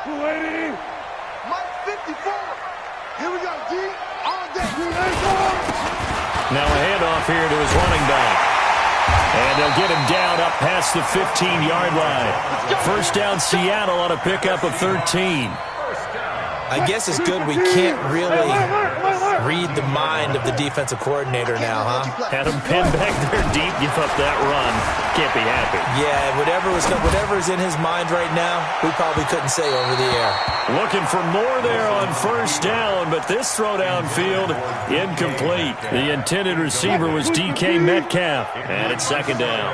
Mike 54. Here we go, D. On deck. Now a handoff here to his running back. And they'll get him down up past the 15-yard line. First down, Seattle on a pickup of 13. I guess it's good we can't really read the mind of the defensive coordinator now, huh? Had him pinned back there deep, give up that run. Can't be happy. Yeah, whatever's in his mind right now, we probably couldn't say over the air. Looking for more there on first down, but this throw downfield, incomplete. The intended receiver was DK Metcalf, and it's second down.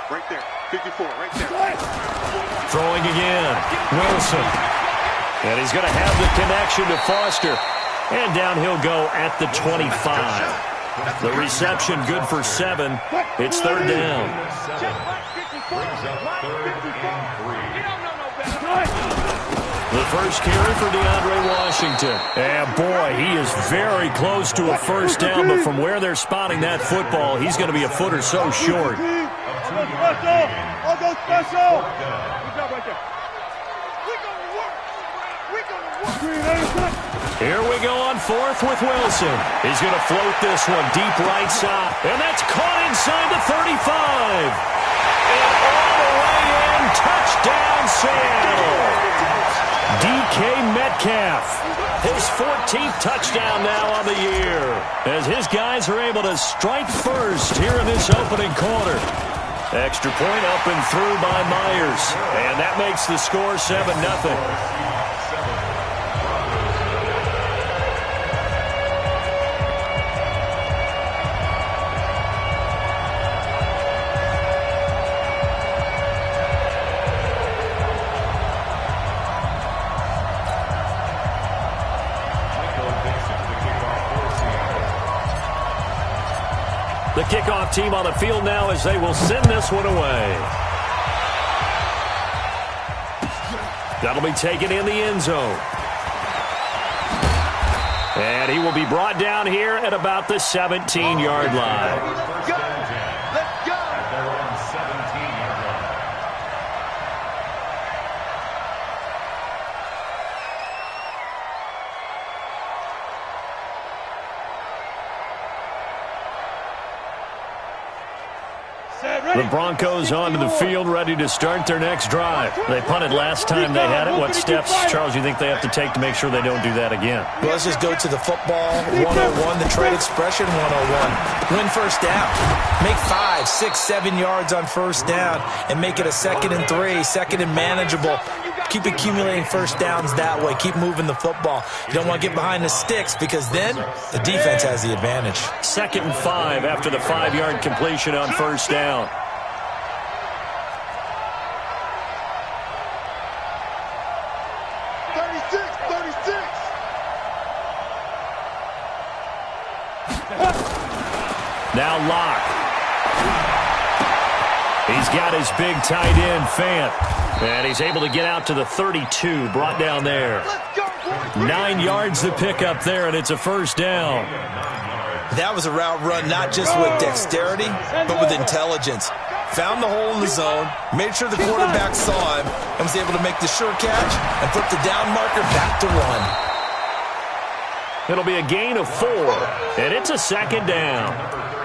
Right there, 54, right there. Throwing again, Wilson. And he's going to have the connection to Foster. And down he'll go at the 25. The reception good for 7. It's third down. The first carry for DeAndre Washington. And boy, he is very close to a first down, but from where they're spotting that football, he's going to be a foot or so short. I'll go special. Good job right there. Here we go on fourth with Wilson. He's going to float this one deep right side. And that's caught inside the 35. And all the way in, touchdown Seattle. DK Metcalf, his 14th touchdown now on the year, as his guys are able to strike first here in this opening quarter. Extra point up and through by Myers. And that makes the score 7-0. The kickoff team on the field now as they will send this one away. That'll be taken in the end zone. And he will be brought down here at about the 17-yard line. The Broncos onto the field, ready to start their next drive. They punted last time they had it. What steps, Charles, you think they have to take to make sure they don't do that again? Well, let's just go to the football 101, the trade expression 101. Win first down. Make 5, 6, 7 yards on first down and make it a 2nd and 3, 2nd and manageable. Keep accumulating first downs that way. Keep moving the football. You don't want to get behind the sticks because then the defense has the advantage. 2nd and 5 after the 5-yard completion on first down. Now Locke. He's got his big tight end, Fant. And he's able to get out to the 32, brought down there. 9 yards to pick up there, and it's a first down. That was a route run not just with dexterity, but with intelligence. Found the hole in the zone, made sure the quarterback saw him, and was able to make the sure catch and put the down marker back to 1. It'll be a gain of 4, and it's a second down.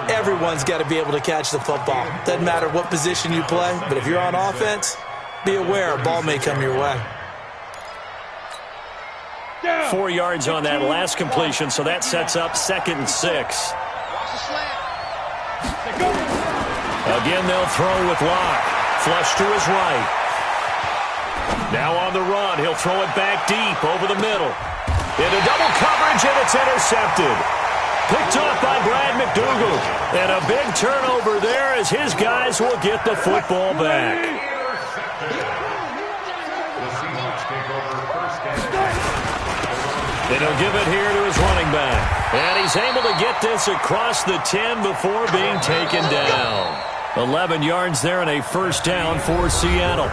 Everyone's got to be able to catch the football. Doesn't matter what position you play, but if you're on offense, be aware a ball may come your way. 4 yards on that last completion, so that sets up 2nd and 6. Again, they'll throw with Locke. Flush to his right. Now on the run, he'll throw it back deep over the middle. Into double coverage, and it's intercepted. Picked off by Brad McDougal. And a big turnover there as his guys will get the football back. And he'll give it here to his running back. And he's able to get this across the 10 before being taken down. 11 yards there and a first down for Seattle.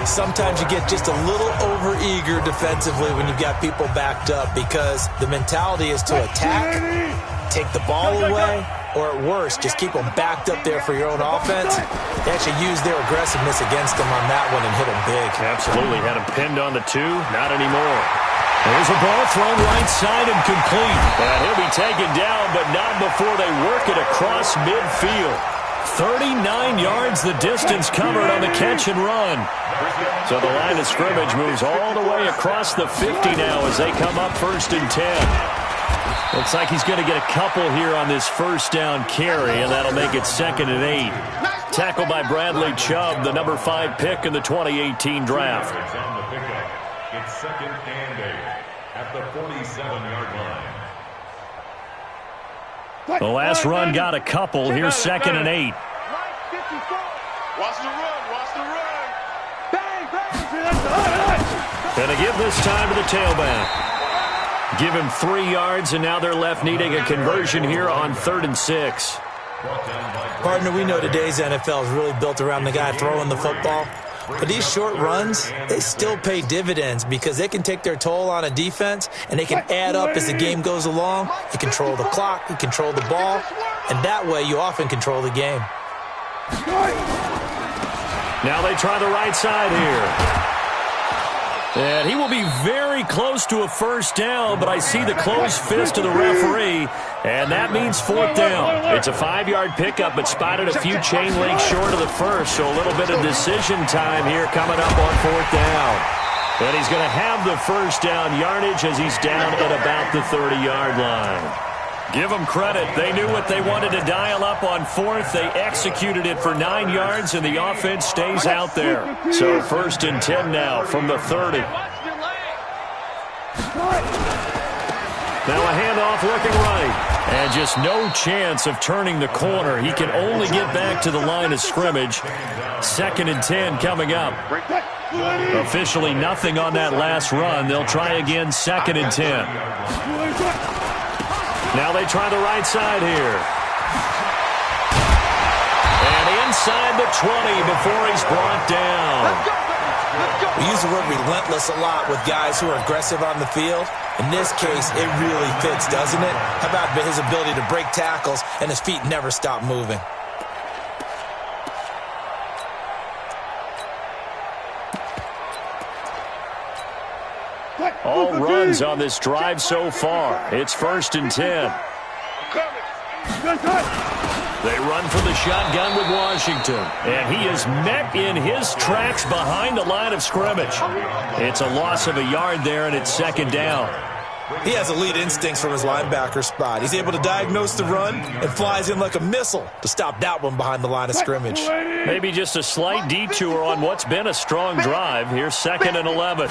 Sometimes you get just a little over-eager defensively when you've got people backed up because the mentality is to attack, take the ball away, or at worst, just keep them backed up there for your own offense. They actually used their aggressiveness against them on that one and hit them big. Absolutely. Had him pinned on the 2. Not anymore. There's a ball thrown right side and complete. And he'll be taken down, but not before they work it across midfield. 39 yards the distance covered on the catch and run. So the line of scrimmage moves all the way across the 50 now as they come up 1st and 10. Looks like he's going to get a couple here on this first down carry, and that'll make it 2nd and 8. Tackled by Bradley Chubb, the number 5 pick in the 2018 draft. It's 2nd and 8 at the 47-yard line. The last run got a couple. Here's 2nd and 8. Watch the run. Watch the run. Gonna give this time to the tailback. Give him 3 yards, and now they're left needing a conversion here on 3rd and 6. Partner, we know today's NFL is really built around the guy throwing the football. But these short runs, they still pay dividends because they can take their toll on a defense, and they can add up as the game goes along. You control the clock, you control the ball, and that way you often control the game. Now they try the right side here. And he will be very close to a first down, but I see the closed fist of the referee, and that means 4th down. It's a 5-yard pickup, but spotted a few chain links short of the first, so a little bit of decision time here coming up on 4th down. And he's going to have the first down yardage as he's down at about the 30-yard line. Give them credit. They knew what they wanted to dial up on 4th. They executed it for 9 yards, and the offense stays out there. So 1st and 10 now from the 30. Now a handoff looking right. And just no chance of turning the corner. He can only get back to the line of scrimmage. 2nd and 10 coming up. Officially nothing on that last run. They'll try again 2nd and 10. Now they try the right side here. And inside the 20 before he's brought down. We use the word relentless a lot with guys who are aggressive on the field. In this case, it really fits, doesn't it? How about his ability to break tackles and his feet never stop moving? All runs on this drive so far. It's 1st and 10. They run for the shotgun with Washington. And he is met in his tracks behind the line of scrimmage. It's a loss of a yard there, and it's 2nd down. He has elite instincts from his linebacker spot. He's able to diagnose the run and flies in like a missile to stop that one behind the line of scrimmage. Maybe just a slight detour on what's been a strong drive. Here's 2nd and 11.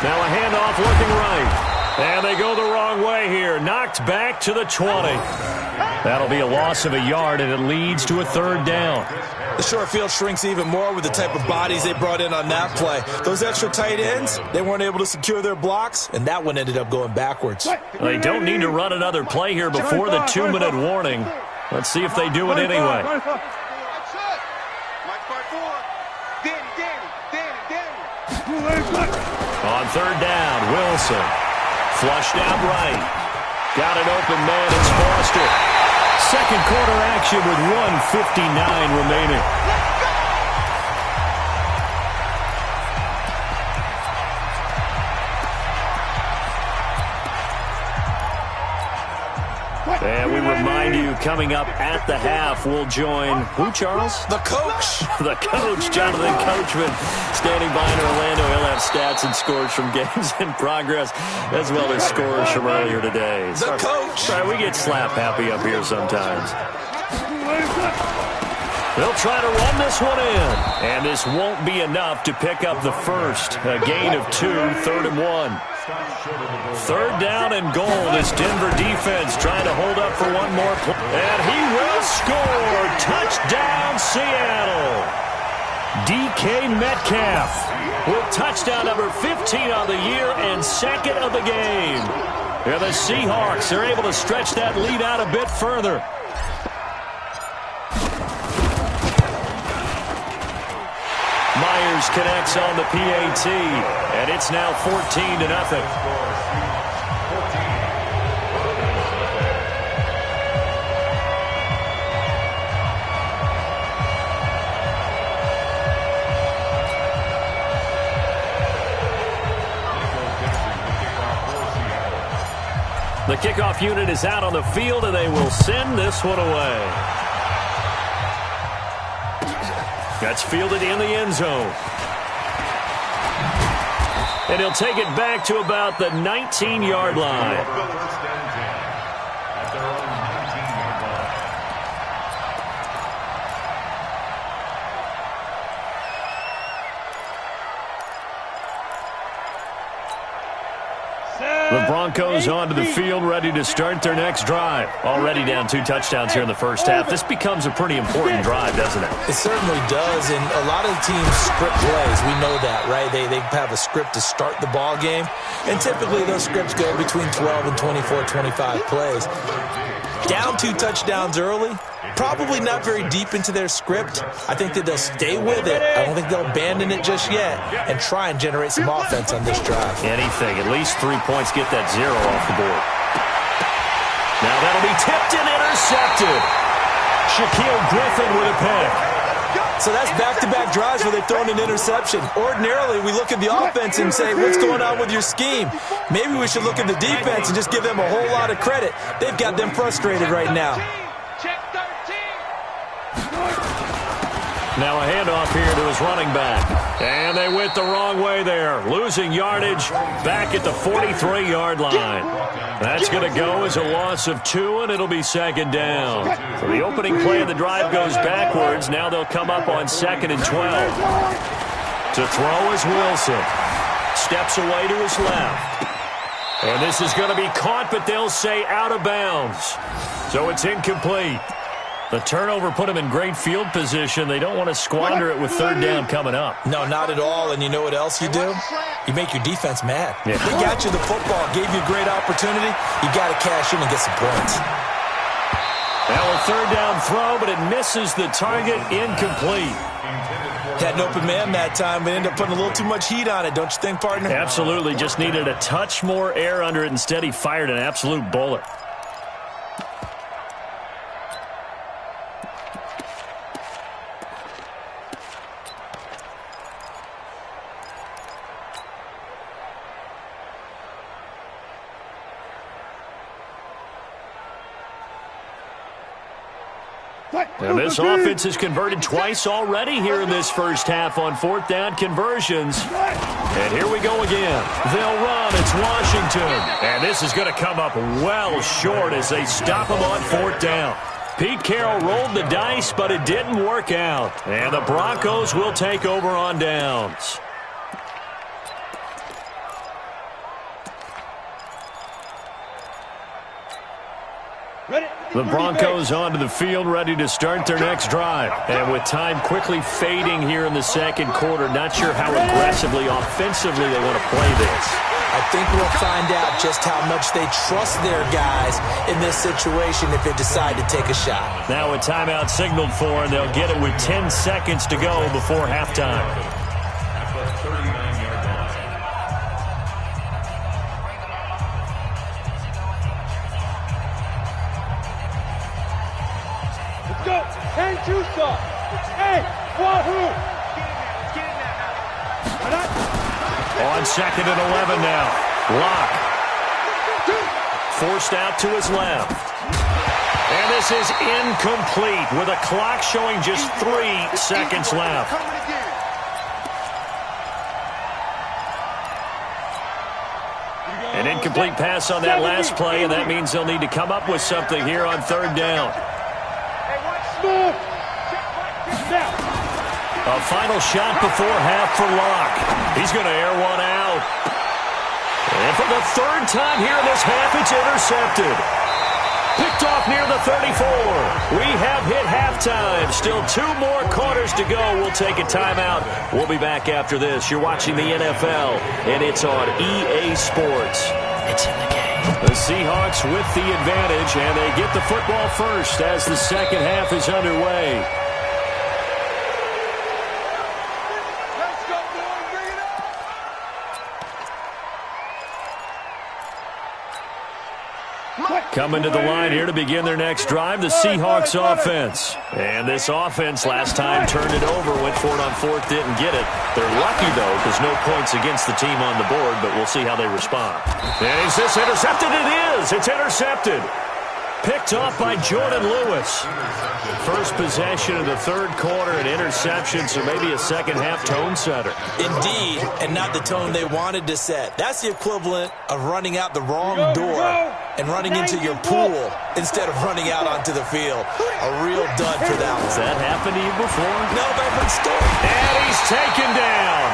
Now a handoff looking right. And they go the wrong way here. Knocked back to the 20. That'll be a loss of a yard, and it leads to a 3rd down. The short field shrinks even more with the type of bodies they brought in on that play. Those extra tight ends, they weren't able to secure their blocks, and that one ended up going backwards. They don't need to run another play here before the 2-minute warning. Let's see if they do it anyway. On 3rd down, Wilson. Flushed out right. Got an open man. It's Foster. Second quarter action with 1:59 remaining. And we remind you, coming up at the half, we'll join who, Charles? The coach. The coach, Jonathan Coachman, standing by in Orlando. He'll have stats and scores from games in progress, as well as scores from earlier today. The coach. Sorry, we get slap happy up here sometimes. They'll try to run this one in. And this won't be enough to pick up the first. A gain of 2, 3rd and 1. 3rd down and goal. This Denver defense trying to hold up for one more play. And he will score. Touchdown, Seattle. DK Metcalf with touchdown number 15 on the year and 2nd of the game. And the Seahawks are able to stretch that lead out a bit further. Myers connects on the PAT, and it's now 14-0. The kickoff unit is out on the field, and they will send this one away. That's fielded in the end zone. And he'll take it back to about the 19-yard line. First and 10 at their own 19-yard line. The Broncos onto the field, ready to start their next drive. Already down 2 touchdowns here in the first half. This becomes a pretty important drive, doesn't it? It certainly does, and a lot of teams script plays. We know that, right? They have a script to start the ball game, and typically those scripts go between 12 and 24, 25 plays. Down 2 touchdowns early, probably not very deep into their script. I think that they'll stay with it. I don't think they'll abandon it just yet and try and generate some offense on this drive. Anything. At least 3 points, get that 0 off the board. Now that'll be tipped and intercepted. Shaquille Griffin with a pick. So that's back-to-back drives where they've thrown an interception. Ordinarily, we look at the offense and say, what's going on with your scheme? Maybe we should look at the defense and just give them a whole lot of credit. They've got them frustrated right now. Now a handoff here to his running back. And they went the wrong way there. Losing yardage back at the 43-yard line. That's going to go as a loss of 2, and it'll be second down. So the opening play of the drive goes backwards. Now they'll come up on 2nd and 12. To throw is Wilson. Steps away to his left. And this is going to be caught, but they'll say out of bounds. So it's incomplete. The turnover put them in great field position. They don't want to squander it with 3rd down coming up. No, not at all. And you know what else you do? You make your defense mad. Yeah. They got you the football, gave you a great opportunity. You got to cash in and get some points. Now a 3rd down throw, but it misses the target, incomplete. Had an open man that time, but ended up putting a little too much heat on it, don't you think, partner? Absolutely. Just needed a touch more air under it. Instead, he fired an absolute bullet. And this offense has converted twice already here in this first half on 4th down conversions. And here we go again. They'll run. It's Washington. And this is going to come up well short as they stop him on 4th down. Pete Carroll rolled the dice, but it didn't work out. And the Broncos will take over on downs. The Broncos onto the field, ready to start their next drive. And with time quickly fading here in the second quarter, not sure how aggressively, offensively they want to play this. I think we'll find out just how much they trust their guys in this situation if they decide to take a shot. Now a timeout signaled for, and they'll get it with 10 seconds to go before halftime. At the 39-yard line. Go! Hey, Juicer! Hey, Wahoo! On 2nd and 11 now. Lock. Forced out to his left. And this is incomplete with a clock showing just 3 seconds left. An incomplete pass on that last play, and that means they'll need to come up with something here on 3rd down. A final shot before half for Locke. He's going to air one out. And for the 3rd time here in this half, it's intercepted. Picked off near the 34. We have hit halftime. Still 2 more quarters to go. We'll take a timeout. We'll be back after this. You're watching the NFL, and it's on EA Sports. It's in the game. The Seahawks with the advantage, and they get the football first as the second half is underway. Coming to the line here to begin their next drive, the Seahawks offense. And this offense last time turned it over, went for it on fourth, didn't get it. They're lucky, though, because no points against the team on the board, but we'll see how they respond. And is this intercepted? It is. It's intercepted. Picked off by Jordan Lewis. First possession of the third quarter, an interception, so maybe a second-half tone setter. Indeed, and not the tone they wanted to set. That's the equivalent of running out the wrong door and running into your pool instead of running out onto the field. A real dud for that one. Has that happened to you before? No, but I've heard stories. And he's taken down.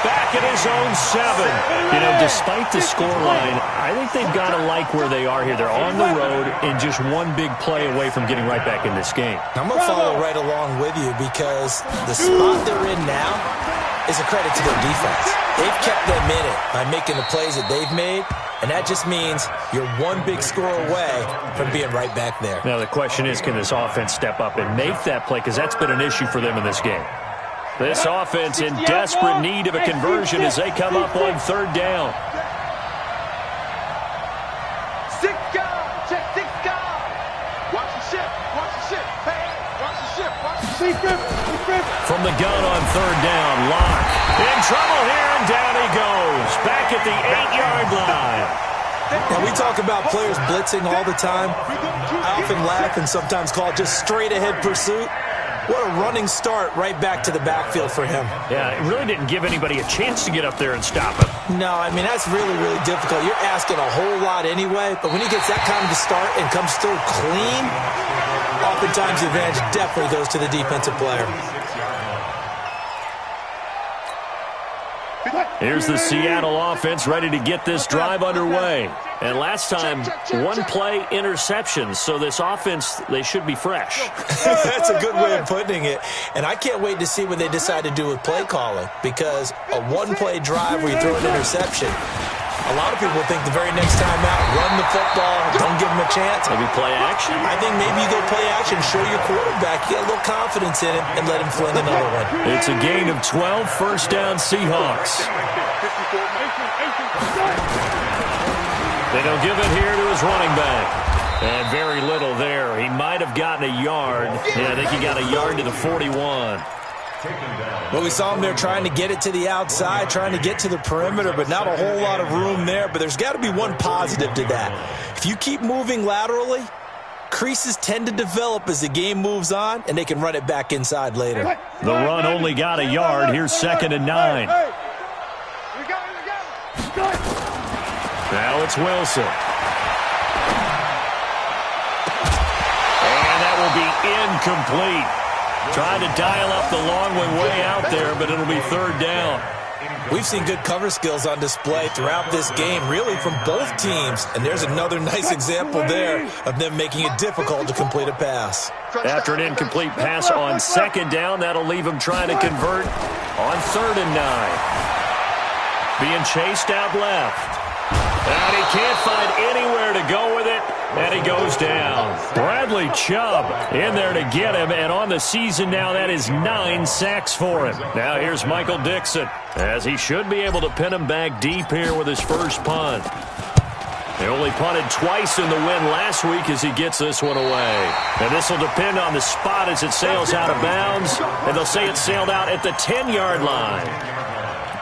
Back at his own 7. You know, despite the scoreline, I think they've got to like where they are here. They're on the road and just one big play away from getting right back in this game. I'm going to follow right along with you because the spot they're in now is a credit to their defense. They've kept them in it by making the plays that they've made, and that just means you're one big score away from being right back there. Now, the question is, can this offense step up and make that play? Because that's been an issue for them in this game. This offense in desperate need of a conversion as they come up on third down. 6 guys, check 6 guys. Watch the ship, watch the ship. Hey, watch the ship, watch the ship. From the gun on third down, Locke in trouble here, and down he goes. Back at the 8-yard line. Now, we talk about players blitzing all the time. I often laugh and sometimes call it just straight-ahead pursuit. What a running start right back to the backfield for him. Yeah, it really didn't give anybody a chance to get up there and stop him. No, I mean, that's really, really difficult. You're asking a whole lot anyway, but when he gets that kind of start and comes through clean, oftentimes the advantage definitely goes to the defensive player. Here's the Seattle offense ready to get this drive underway. And last time, one play interception. So this offense, they should be fresh. That's a good way of putting it. And I can't wait to see what they decide to do with play calling, because a one-play drive where you throw an interception, a lot of people think the very next time out, run the football, don't give them a chance. Maybe play action? I think maybe you go play action, show your quarterback, get a little confidence in him, and let him fling another one. It's a gain of 12, first down Seahawks. They don't give it here to his running back. And very little there. He might have gotten a yard. Yeah, I think he got a yard to the 41. Well, we saw him there trying to get it to the outside, trying to get to the perimeter, but not a whole lot of room there. But there's got to be one positive to that. If you keep moving laterally, creases tend to develop as the game moves on, and they can run it back inside later. The run only got a yard. Here's 2nd and 9. Now it's Wilson. And that will be incomplete. Trying to dial up the long one way out there, but it'll be third down. We've seen good cover skills on display throughout this game, really from both teams. And there's another nice example there of them making it difficult to complete a pass. After an incomplete pass on 2nd down, that'll leave him trying to convert on 3rd and 9. Being chased out left. And he can't find anywhere to go with it, and he goes down. Bradley Chubb in there to get him, and on the season now, that is 9 sacks for him. Now here's Michael Dixon, as he should be able to pin him back deep here with his first punt. They only punted twice in the win last week as he gets this one away. And this will depend on the spot as it sails out of bounds, and they'll say it sailed out at the 10-yard line.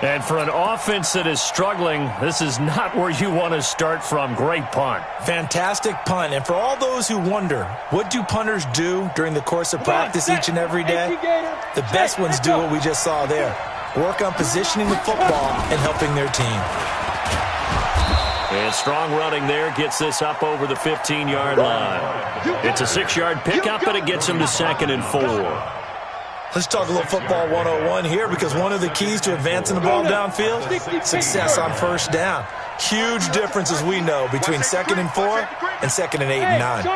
And for an offense that is struggling, this is not where you want to start from. Great punt. Fantastic punt. And for all those who wonder, what do punters do during the course of practice each and every day? The best ones do what we just saw there. Work on positioning the football and helping their team. And strong running there gets this up over the 15-yard line. It's a 6-yard pickup, and it gets him to 2nd and 4. Let's talk a little football 101 here, because one of the keys to advancing the ball downfield, success on first down. Huge difference, as we know, between 2nd and 4 and 2nd and 8 and 9.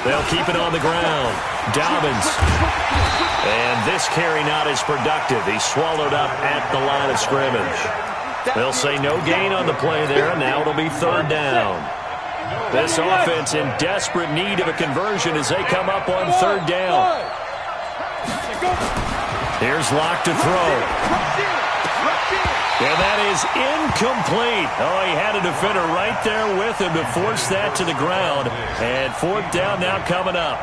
They'll keep it on the ground. Dobbins. And this carry not as productive. He's swallowed up at the line of scrimmage. They'll say no gain on the play there, and now it'll be 3rd down. This offense in desperate need of a conversion as they come up on 3rd down. Here's Locke to throw. And that is incomplete. Oh, he had a defender right there with him to force that to the ground. And fourth down now coming up.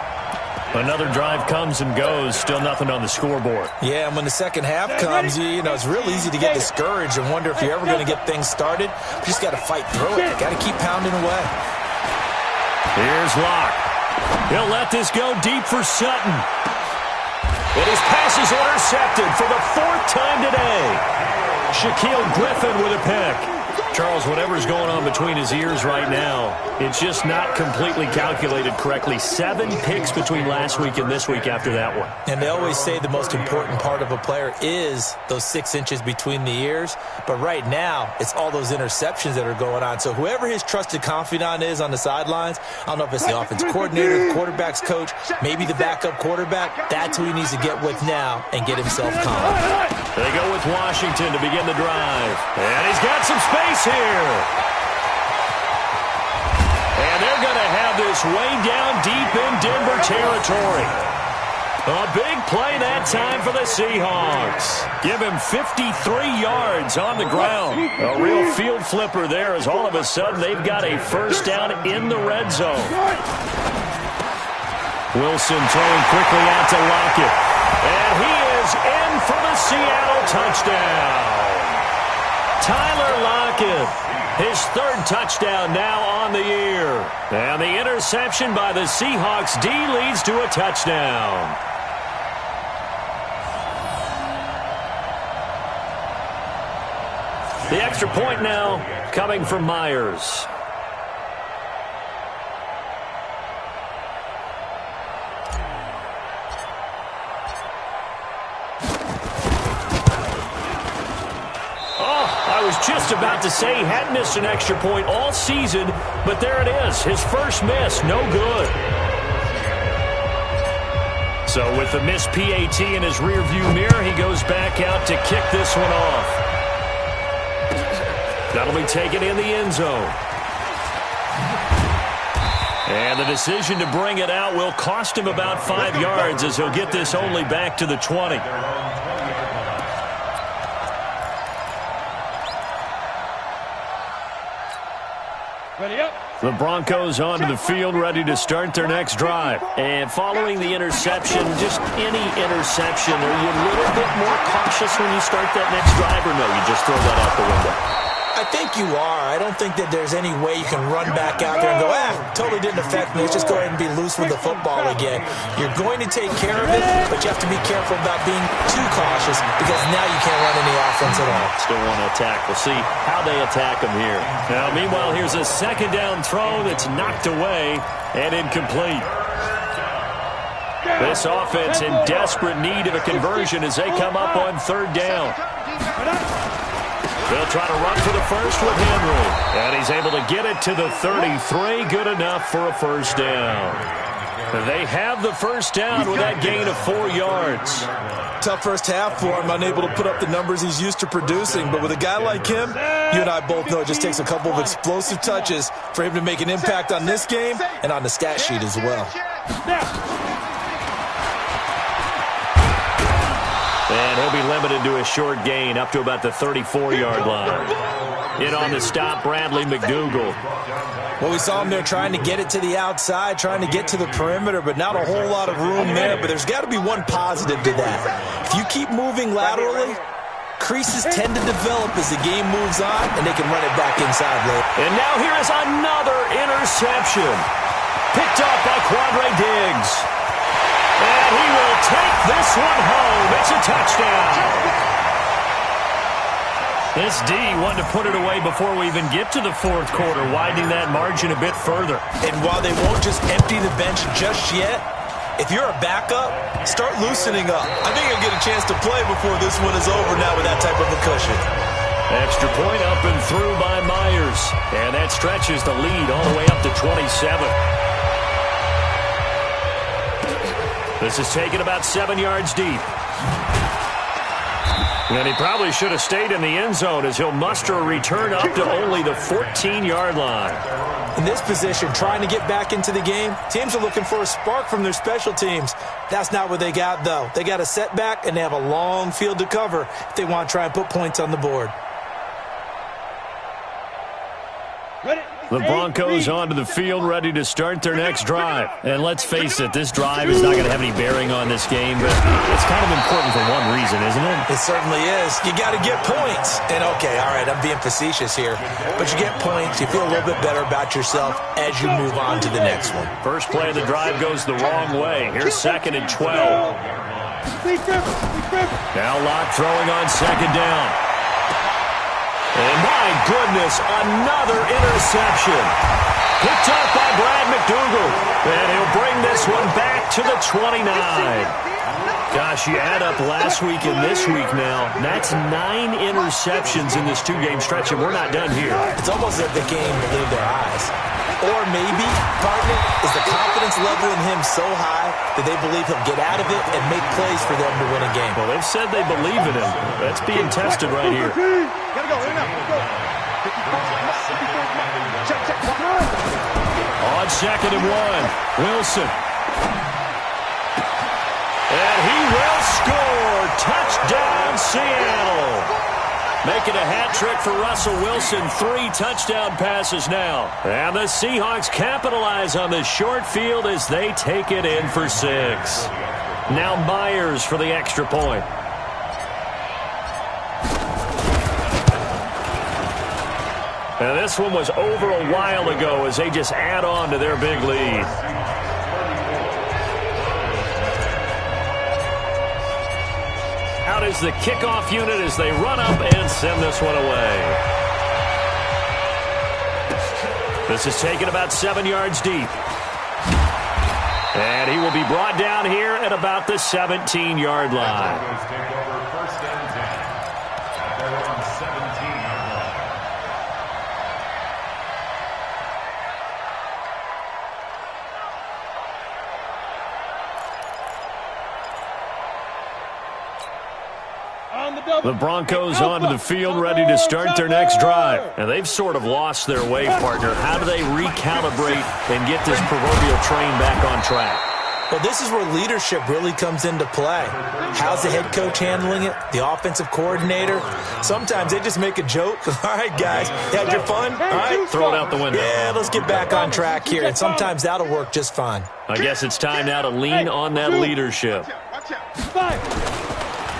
Another drive comes and goes. Still nothing on the scoreboard. Yeah, and when the second half comes, you know, it's real easy to get discouraged and wonder if you're ever going to get things started. You just got to fight through it. Got to keep pounding away. Here's Locke. He'll let this go deep for Sutton. And his pass is intercepted for the fourth time today. Shaquille Griffin with a pick. Charles, whatever's going on between his ears right now, it's just not completely calculated correctly. 7 picks between last week and this week after that one. And they always say the most important part of a player is those 6 inches between the ears. But right now, it's all those interceptions that are going on. So whoever his trusted confidant is on the sidelines, I don't know if it's the offense coordinator, the quarterback's coach, maybe the backup quarterback, that's who he needs to get with now and get himself calm. They go with Washington to begin the drive. And he's got some space here. And they're going to have this way down deep in Denver territory. A big play that time for the Seahawks. Give him 53 yards on the ground. A real field flipper there as all of a sudden they've got a first down in the red zone. Wilson throwing quickly out to Lockett. And he is in for the Seattle touchdown. Tyler Lockett, his third touchdown now on the year. And the interception by the Seahawks D leads to a touchdown. The extra point now coming from Myers. I was just about to say he hadn't missed an extra point all season, but there it is. His first miss, no good. So with the missed PAT in his rearview mirror, he goes back out to kick this one off. That'll be taken in the end zone. And the decision to bring it out will cost him about 5 yards as he'll get this only back to the 20. The Broncos onto the field, ready to start their next drive. And following the interception, just any interception, are you a little bit more cautious when you start that next drive, or no, you just throw that out the window? I think you are. I don't think that there's any way you can run back out there and go, totally didn't affect me. Let's just go ahead and be loose with the football again. You're going to take care of it, but you have to be careful about being too cautious because now you can't run any offense at all. Still want to attack. We'll see how they attack him here. Now, meanwhile, here's a second down throw that's knocked away and incomplete. This offense in desperate need of a conversion as they come up on third down. They'll try to run for the first with Henry. And he's able to get it to the 33. Good enough for a first down. They have the first down with that gain of 4 yards. Tough first half for him, unable to put up the numbers he's used to producing. But with a guy like him, you and I both know it just takes a couple of explosive touches for him to make an impact on this game and on the stat sheet as well. And he'll be limited to a short gain up to about the 34-yard line. In on the stop, Bradley McDougal. Well, we saw him there trying to get it to the outside, trying to get to the perimeter, but not a whole lot of room there. But there's got to be one positive to that. If you keep moving laterally, creases tend to develop as the game moves on, and they can run it back inside later. And now here is another interception. Picked up by Quandre Diggs. And he will take this one home. It's a touchdown. This D wanted to put it away before we even get to the fourth quarter, widening that margin a bit further. And while they won't just empty the bench just yet, if you're a backup, start loosening up. I think you'll get a chance to play before this one is over now with that type of a cushion. Extra point up and through by Myers. And that stretches the lead all the way up to 27. This is taken about 7 yards deep. And he probably should have stayed in the end zone as he'll muster a return up to only the 14-yard line. In this position, trying to get back into the game, teams are looking for a spark from their special teams. That's not what they got, though. They got a setback, and they have a long field to cover if they want to try and put points on the board. The Broncos onto the field, ready to start their next drive. And let's face it, this drive is not going to have any bearing on this game, but it's kind of important for one reason, isn't it? It certainly is. You got to get points. And, okay, all right, I'm being facetious here. But you get points, you feel a little bit better about yourself as you move on to the next one. First play of the drive goes the wrong way. Here's 2nd and 12. Now Locke throwing on 2nd down. And my goodness, another interception. Picked up by Brad McDougal. And he'll bring this one back to the 29. Gosh, you add up last week and this week now. That's 9 interceptions in this 2-game stretch, and we're not done here. It's almost as if the game believed their eyes. Or maybe, partner, is the confidence level in him so high that they believe he'll get out of it and make plays for them to win a game. Well, they've said they believe in him. That's being tested right here. Gotta go, in and out. Go. Check. On 2nd and 1, Wilson. And he will score. Touchdown, Seattle. Making a hat trick for Russell Wilson. 3 touchdown passes now. And the Seahawks capitalize on this short field as they take it in for 6. Now Myers for the extra point. And this one was over a while ago as they just add on to their big lead. Out is the kickoff unit as they run up and send this one away. This is taken about 7 yards deep. And he will be brought down here at about the 17-yard line. The Broncos onto the field, ready to start their next drive. And they've sort of lost their way, partner. How do they recalibrate and get this proverbial train back on track? Well, this is where leadership really comes into play. How's the head coach handling it? The offensive coordinator? Sometimes they just make a joke. All right, guys, you had your fun? All right, throw it out the window. Yeah, let's get back on track here. And sometimes that'll work just fine. I guess it's time now to lean on that leadership.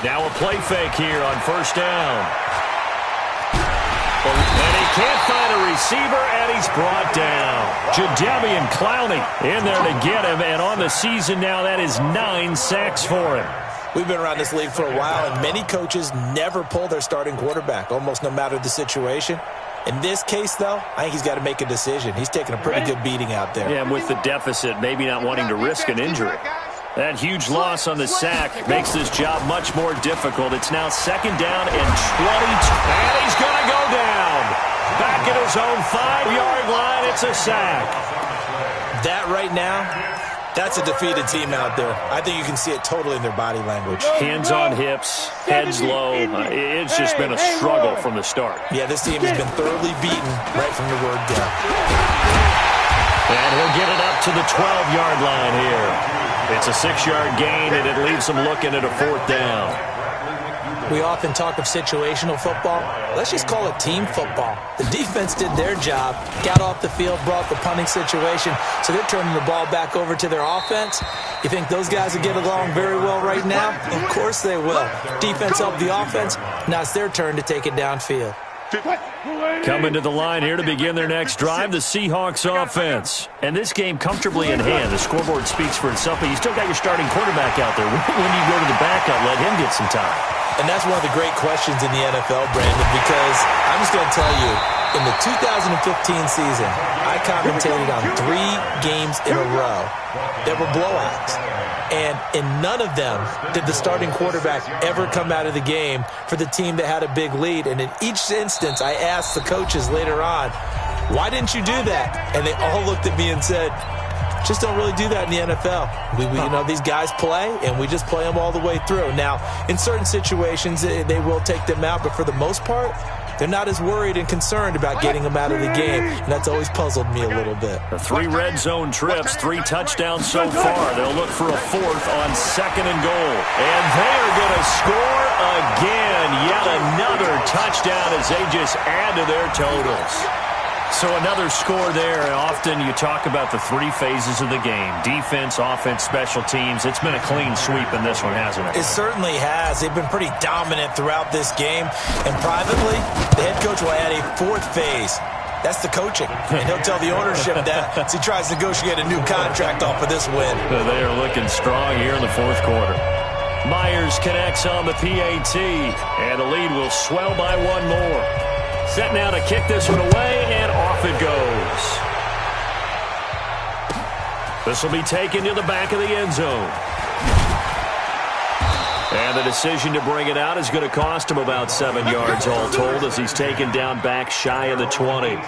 Now a play fake here on 1st down. And he can't find a receiver, and he's brought down. Jadeveon Clowney in there to get him, and on the season now, that is 9 sacks for him. We've been around this league for a while, and many coaches never pull their starting quarterback, almost no matter the situation. In this case, though, I think he's got to make a decision. He's taking a pretty good beating out there. Yeah, and with the deficit, maybe not wanting to risk an injury. That huge loss on the sack makes this job much more difficult. It's now 2nd down and 22. And he's going to go down. Back at his own 5-yard line, it's a sack. That right now, that's a defeated team out there. I think you can see it totally in their body language. Hands on hips, heads low. It's just been a struggle from the start. Yeah, this team has been thoroughly beaten right from the word go. And he'll get it up to the 12-yard line here. It's a 6-yard gain, and it leaves them looking at a 4th down. We often talk of situational football. Let's just call it team football. The defense did their job, got off the field, brought the punting situation, so they're turning the ball back over to their offense. You think those guys will get along very well right now? Of course they will. Defense helped the offense. Now it's their turn to take it downfield. Coming to the line here to begin their next drive, the Seahawks offense. And this game comfortably in hand. The scoreboard speaks for itself, but you still got your starting quarterback out there. When do you go to the backup, let him get some time? And that's one of the great questions in the NFL, Brandon, because I'm just going to tell you, in the 2015 season, I commentated on 3 games in a row that were blowouts. And in none of them did the starting quarterback ever come out of the game for the team that had a big lead. And in each instance, I asked the coaches later on, why didn't you do that? And they all looked at me and said, just don't really do that in the NFL. We you know, these guys play, and we just play them all the way through. Now, in certain situations, they will take them out, but for the most part, They're not as worried and concerned about getting him out of the game, and that's always puzzled me a little bit. The 3 red zone trips, 3 touchdowns so far. They'll look for a 4th on 2nd and goal. And they are going to score again. Yet another touchdown as they just add to their totals. So another score there. Often you talk about the 3 phases of the game. Defense, offense, special teams. It's been a clean sweep in this one, hasn't it? It certainly has. They've been pretty dominant throughout this game. And privately, the head coach will add a 4th phase. That's the coaching. And he'll tell the ownership that as he tries to negotiate a new contract off of this win. They are looking strong here in the 4th quarter. Myers connects on the PAT. And the lead will swell by 1 more. Set now to kick this one away, and off it goes. This will be taken to the back of the end zone. And the decision to bring it out is going to cost him about 7 yards all told as he's taken down back shy of the 20.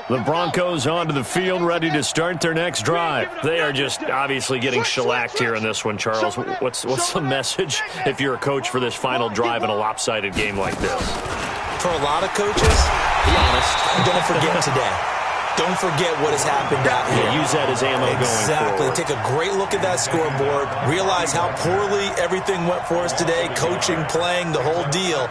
The Broncos onto the field, ready to start their next drive. They are just obviously getting shellacked here in this one, Charles. What's the message if you're a coach for this final drive in a lopsided game like this? For a lot of coaches, be honest, don't forget today. Don't forget what has happened out here. Yeah, use that as ammo going forward. Exactly. Take a great look at that scoreboard. Realize how poorly everything went for us today. Coaching, playing, the whole deal.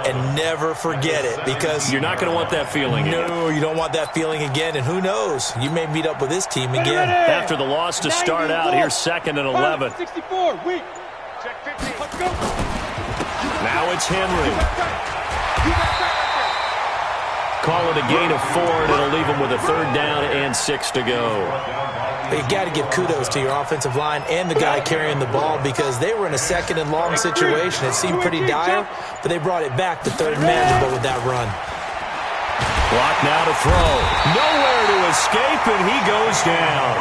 And never forget it, because you're not going to want that feeling again. No, you don't want that feeling again. And who knows? You may meet up with this team again. After the loss to start out, here's 2nd and 11. 64, weak. Check 50. Let's go. Now it's Henry. Call it a gain of 4, and it'll leave him with a 3rd down and 6 to go. But you got to give kudos to your offensive line and the guy carrying the ball, because they were in a 2nd and long situation. It seemed pretty dire, but they brought it back to 3rd and manageable with that run. Block now to throw. Nowhere to escape, and he goes down.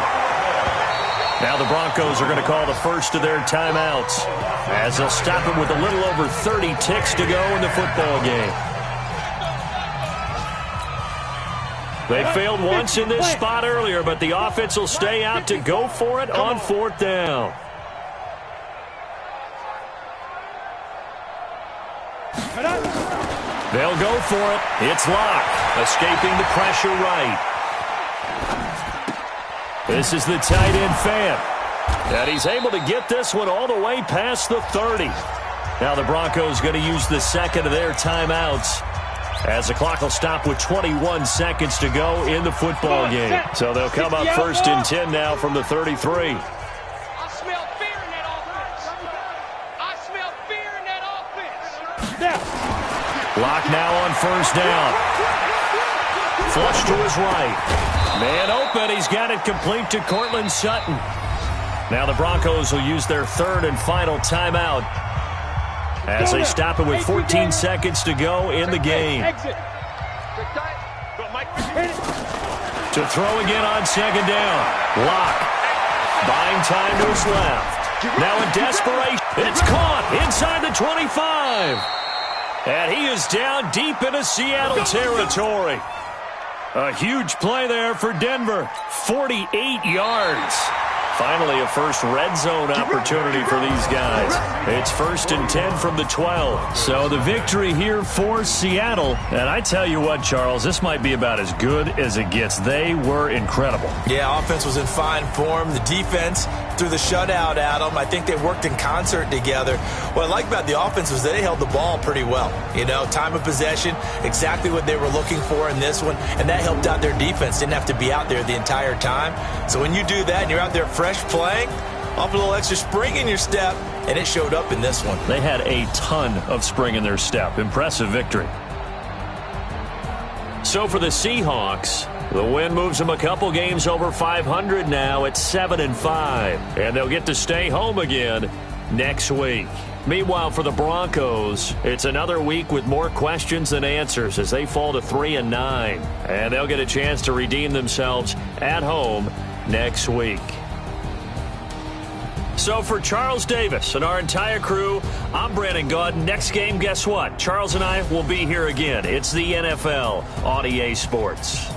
Now the Broncos are going to call the first of their timeouts as they'll stop it with a little over 30 ticks to go in the football game. They failed once in this spot earlier, but the offense will stay out to go for it on 4th down. They'll go for it. It's Locke, escaping the pressure right. This is the tight end fan. And he's able to get this one all the way past the 30. Now the Broncos going to use the 2nd of their timeouts, as the clock will stop with 21 seconds to go in the football game. So they'll come up 1st and 10 now from the 33. I smell fear in that offense. I smell fear in that offense. Lock now on 1st down. Flush to his right. Man open. He's got it complete to Cortland Sutton. Now the Broncos will use their 3rd and final timeout as they stop it with 14 seconds to go in the game. To throw again on 2nd down. Locke buying time to his left. Now in desperation, it's caught inside the 25. And he is down deep into Seattle territory. A huge play there for Denver. 48 yards. Finally, a first red zone opportunity for these guys. It's 1st and 10 from the 12. So the victory here for Seattle. And I tell you what, Charles, this might be about as good as it gets. They were incredible. Yeah, offense was in fine form. The defense threw the shutout at them. I think they worked in concert together. What I like about the offense was that they held the ball pretty well. You know, time of possession, exactly what they were looking for in this one. And that helped out their defense. Didn't have to be out there the entire time. So when you do that and you're out there fresh playing, off a little extra spring in your step, and it showed up in this one. They had a ton of spring in their step. Impressive victory. So for the Seahawks, the win moves them a couple games over 500 now at 7-5, and they'll get to stay home again next week. Meanwhile, for the Broncos, it's another week with more questions than answers as they fall to 3-9, and they'll get a chance to redeem themselves at home next week. So for Charles Davis and our entire crew, I'm Brandon Gaudin. Next game, guess what? Charles and I will be here again. It's the NFL on EA Sports.